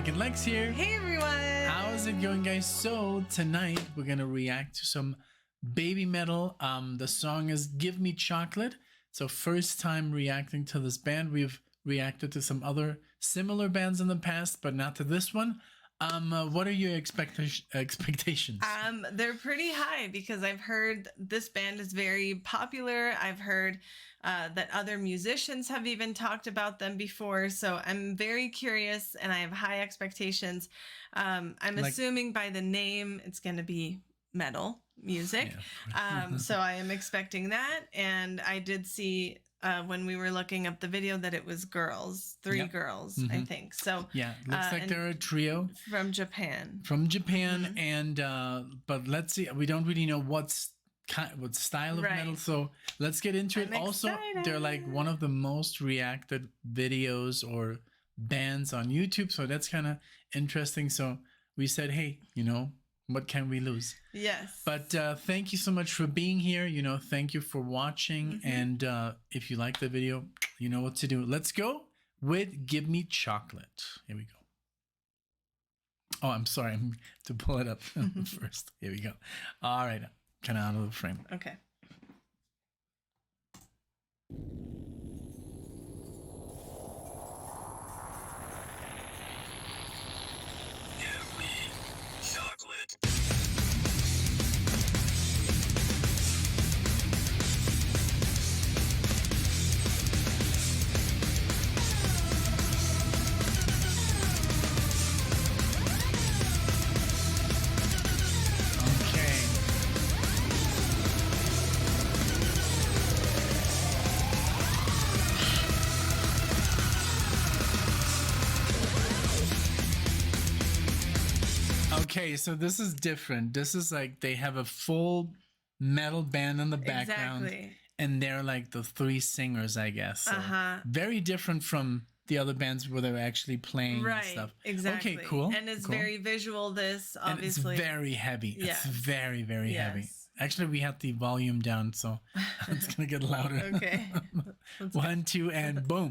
Nick and Lex here. Hey everyone! How's it going, guys? So tonight we're gonna react to some BABYMETAL. The song is "Give Me Chocolate." So first time reacting to this band. We've reacted to some other similar bands in the past, but not to this one. What are your expectations? They're pretty high because I've heard this band is very popular. I've heard that other musicians have even talked about them before. So I'm very curious and I have high expectations. I'm assuming by the name it's going to be metal music. Yeah. So I am expecting that. And I did see when we were looking up the video that it was girls, three girls, I think. So yeah, looks like they're a trio from Japan. And but let's see. We don't really know what style of metal. So let's get into it. Also, they're like one of the most reacted videos or bands on YouTube. So that's kind of interesting. So we said, hey, you know, what can we lose? Yes. But thank you so much for being here. You know, thank you for watching. And if you like the video, you know what to do. Let's go with "Give Me Chocolate." Here we go. Oh, I'm sorry. I'm to pull it up first. Here we go. All right. Kind of out of the frame. Okay. Give me chocolate. Okay, so this is different. This is like they have a full metal band in the background. Exactly. And they're like the three singers, I guess. So very different from the other bands where they're actually playing and stuff. Exactly. Okay, cool. And it's very visual, this, obviously. And it's very heavy. Yes. It's very, very heavy. Actually, we have the volume down, so it's going to get louder. Okay. 1, 2, and boom.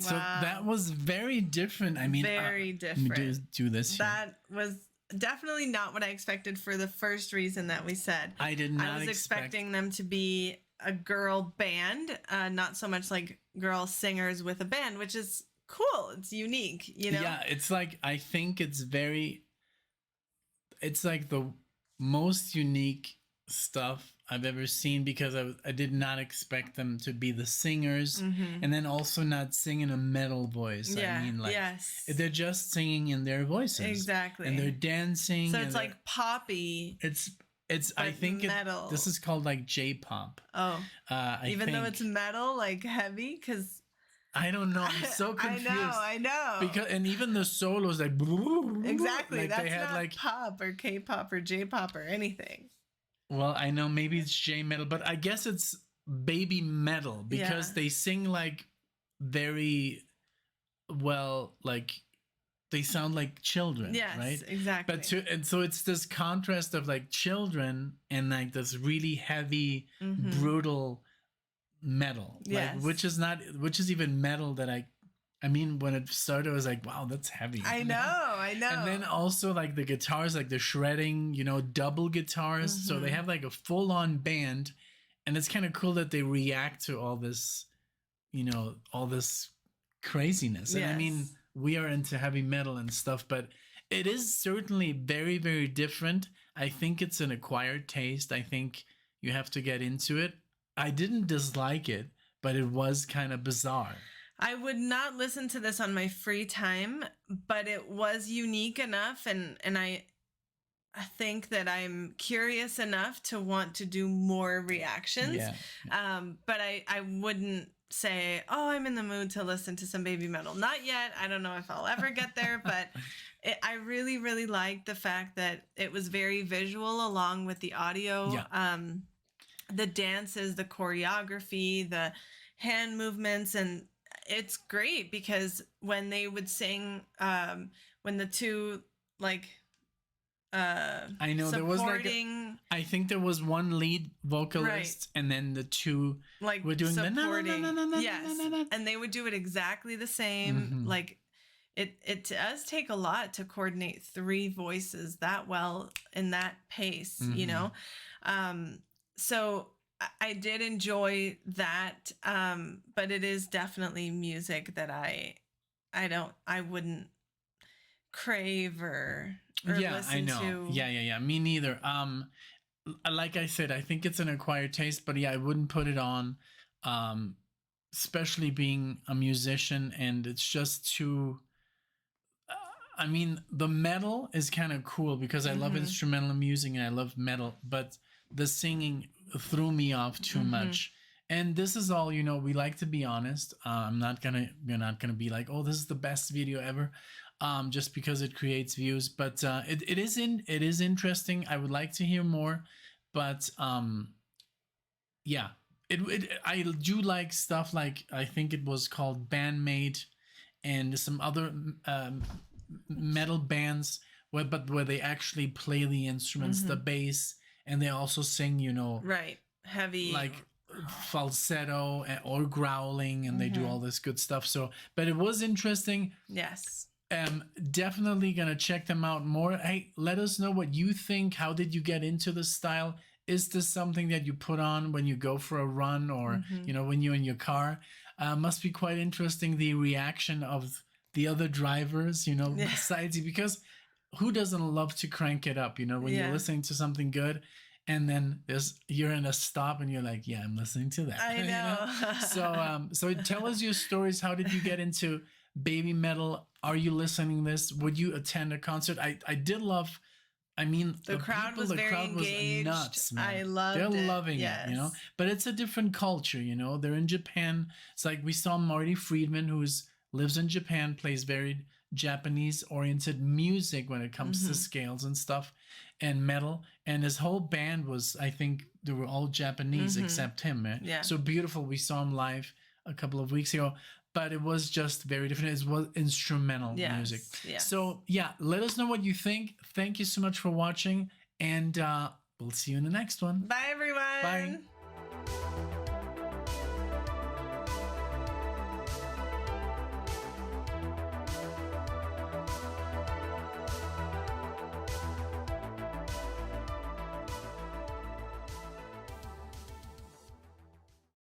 Right. Wow. So that was very different. I mean, very different. Let me do this here. That was definitely not what I expected for the first reason that we said. I did not I was expecting them to be a girl band, not so much like girl singers with a band, which is cool. It's unique, you know? Yeah, it's like, I think it's like the most unique stuff I've ever seen, because I did not expect them to be the singers, and then also not sing in a metal voice. Yeah, I mean, like, yes. they're just singing in their voices. Exactly. And they're dancing. So it's like poppy. It's I think metal. This is called like J-pop. Oh. Even though it's metal, like heavy, because I don't know. I'm so confused. I know. Because even the solos, like exactly. Like That's they had not like pop or K-pop or J-pop or anything. Well, I know maybe it's J-metal, but I guess it's baby metal, because they sing like very well, like they sound like children. Yes, right? Exactly. And so it's this contrast of like children and like this really heavy, brutal metal, yes. like, which is even metal that I mean, when it started, I was like, wow, that's heavy. I know. And then also like the guitars, like the shredding, double guitars. So they have like a full on band, and it's kind of cool that they react to all this, all this craziness. Yes. And I mean, we are into heavy metal and stuff, but it is certainly very, very different. I think it's an acquired taste. I think you have to get into it. I didn't dislike it, but it was kind of bizarre. I would not listen to this on my free time, but it was unique enough, and I think that I'm curious enough to want to do more reactions. Yeah. But I wouldn't say, oh, I'm in the mood to listen to some baby metal. Not yet. I don't know if I'll ever get there, but I really, really liked the fact that it was very visual along with the audio. Yeah. The dances, the choreography, the hand movements, and it's great because when they would sing, when the two I know there was I think there was one lead vocalist, and then the two were doing supporting. Yes, and they would do it exactly the same. Like it does take a lot to coordinate three voices that well in that pace, So I did enjoy that, but it is definitely music that I wouldn't crave or yeah, listen I know. to. Yeah. Me neither. Like I said, I think it's an acquired taste, but yeah, I wouldn't put it on. Especially being a musician, and it's just too. I mean, the metal is kind of cool because I love instrumental music and I love metal, but the singing threw me off too much. And this is all, we like to be honest. We're not gonna be like, oh, this is the best video ever, just because it creates views. But it is interesting. I would like to hear more, but yeah, I do like stuff like, I think it was called Bandmate and some other metal bands where they actually play the instruments, the bass, and they also sing, right, heavy, like falsetto or growling, and they do all this good stuff. So, but it was interesting. Yes. Definitely gonna check them out more. Hey, let us know what you think. How did you get into the style? Is this something that you put on when you go for a run, or when you're in your car? Must be quite interesting, the reaction of the other drivers, besides you, because who doesn't love to crank it up, when you're listening to something good, and then you're in a stop and you're like, yeah, I'm listening to that. I know. So tell us your stories. How did you get into baby metal? Are you listening this? Would you attend a concert? I did love. I mean, the crowd was very engaged. Was nuts, man. I loved it. They're loving it, But it's a different culture, They're in Japan. It's like we saw Marty Friedman, who lives in Japan, plays very Japanese-oriented music when it comes to scales and stuff, and metal. And his whole band was, I think, they were all Japanese except him, man. Yeah. So beautiful. We saw him live a couple of weeks ago. But it was just very different. It was instrumental music. Yes. So, yeah, let us know what you think. Thank you so much for watching. And we'll see you in the next one. Bye, everyone. Bye.